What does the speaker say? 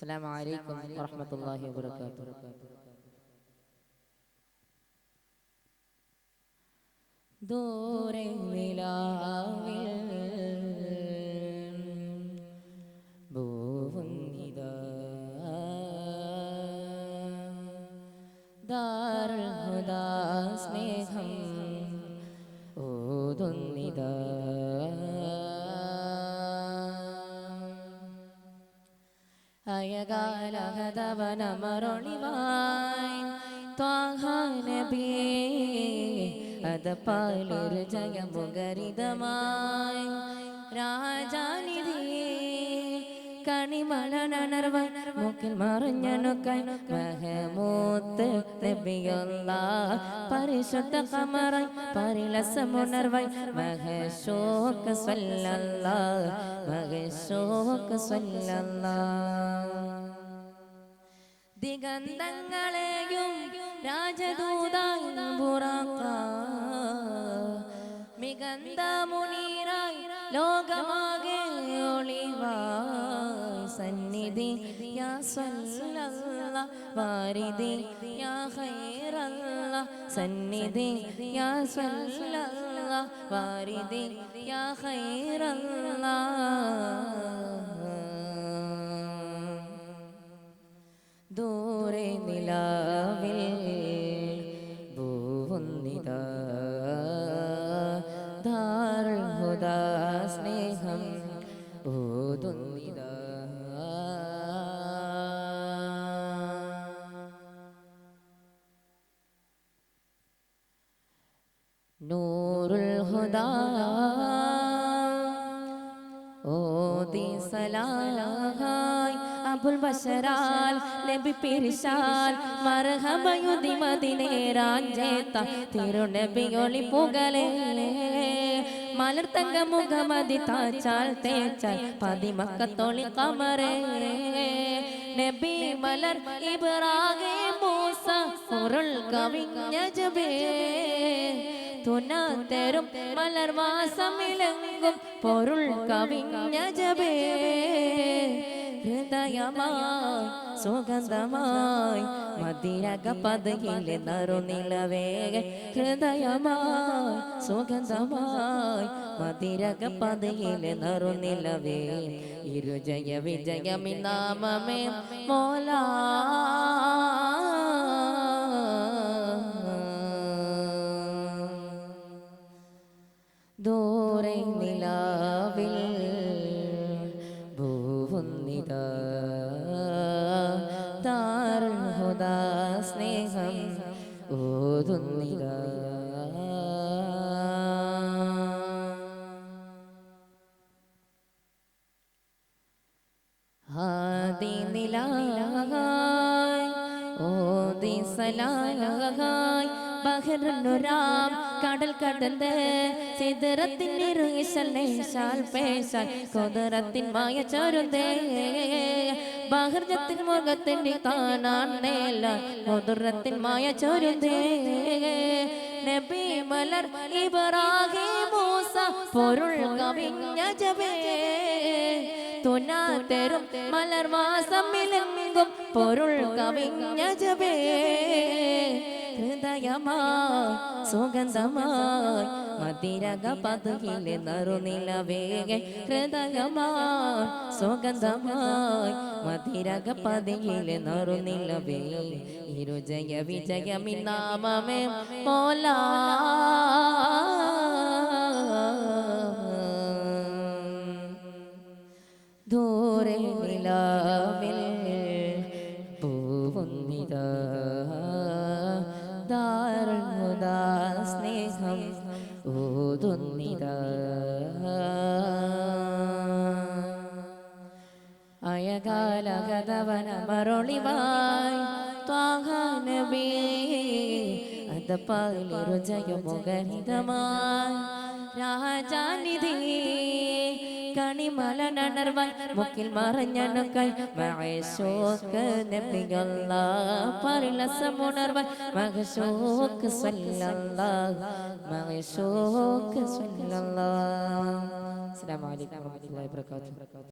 السلام عليكم ورحمة الله وبركاته. ദൂരെ നിലാവിൽ ഭൂവുന്നിതാ ദാറുൽ ഹുദാ സ്നേഹം ഓതുന്നിതാ അയകാലഹതവനമറൊളിവായി ത്വാഹ നബിയേ അതപാലൊരു ജയമുഖരിതമായി രാജാനിധിയേ കണിമലനർവൈ മുക്കിൽ മറിഞ്ഞനുക്കായി മഹമൂത്ത് നബിയല്ലാഹ് പരിശുദ്ധ ഖമറൈ പരിലസമുണർവൈ മഹശൂഖ സ്വല്ലല്ലാഹ് മഹശൂഖ സ്വല്ലല്ലാഹ് ദിഗന്ധങ്ങളെയും രാജദൂതായി ബുറാഖ മികന്ത മുനീറായി ലോകമാകെ ഒളിവായി സന്നിധി യാ സ്വല്ലല്ലാഹ് വാരിദി യാ ഖൈറല്ലാഹ് സന്നിധി യാ സ്വല്ലല്ലാഹ് വാരിദി യാ ഖൈറല്ലാഹ് ദൂരെ നിലാവിൽ ഭൂവുന്നിതാ ദാറുൽ ഹുദാ സ്നേഹം ഓതുന്നിതാ നൂറുൽ ഹുദാ ഓതി സലാഹായ് അബുൽ ബശറാൽ നബി പിരിശാൽ മർഹബയുദി മദിനേരാഞ്ചേത്ത തിരുനബി ഒളി പുകലേ മലർത്തങ്ക മുഖമതി താച്ചാൽ തേച്ചാൽ പതിമക്കത്തൊളി കമറേ നബി മലർ ഇബ്രാഹിം മൂസ പൊരുൾ കവിഞ്ഞ ജബേ തുനാത്തരും മലർവാസമിലങ്കും പൊരുൾ കവിഞ്ഞ ജബേ ഹൃദയമായി സുഗന്ധമായി മതിരക പദയിലെ നറുനിലവേ ഹൃദയമായി സുഗന്ധമായി മതിരക പദയിലെ നറുനിലവേ ഇരുജയ വിജയമിനാമമേ മോലാ ദൂരെ നിലാവിൽ ഭൂവുന്നിതാ ദാറുൽ ഹുദാ സ്നേഹം ഓതുന്നിതാ ഹാദി നിലാഹായ് ഓതി സലാഹായ് ബഹറുന്നുരാം കടൽ കടന്ന് സിദറത്തിൻ ഇറുകിശാൽ പേശാൽ കുദറത്തിൻ മായ ചൊരുന്തേ ബഹർജത്തിൻ മുഖത്തിൻ്റെ കാണാൻ നേല കുദറത്തിൻ മായ ചൊരുന്തേ നബി മലർ ഇബ്രാഹിം മൂസ പൊരുൾ കവിഞ്ഞ ജബേ തുനാത്തരും മലർവാസമിലങ്കും പൊരുൾ കവിഞ്ഞ ജബേ ഹൃദയമായി സുഗന്ധമായി മതിരക പദയിലെ നറുനിലവേ ഹൃദയമായി സുഗന്ധമായി മതിരക പദയിലെ നറുനിലവേ ഇരുജയ വിജയമിനാമമേ മോലാ ദൂരെ നിലാവിൽ ഭൂവുന്നിതാ ദാറുൽ ഹുദാ സ്നേഹം ഓതുന്നിതാ അയകാലഹതവനമറൊളിവായി ത്വാഹ നബി അതപാലൊരു ജയമുഖരിതമായി രാജാനിധി കണിമലനർവൈ മുക്കിൽ മറിഞ്ഞനുക്കായി മഹശൂഖ നബിയല്ലാഹ് പരിലസമുണർവൈ മഹശൂഖ സ്വല്ലല്ലാഹ് മഹശൂഖ സ്വല്ലല്ലാഹ്. അസ്സലാമു അലൈക്കും വറഹ്മത്തുള്ളാഹി വബറകാതുഹു.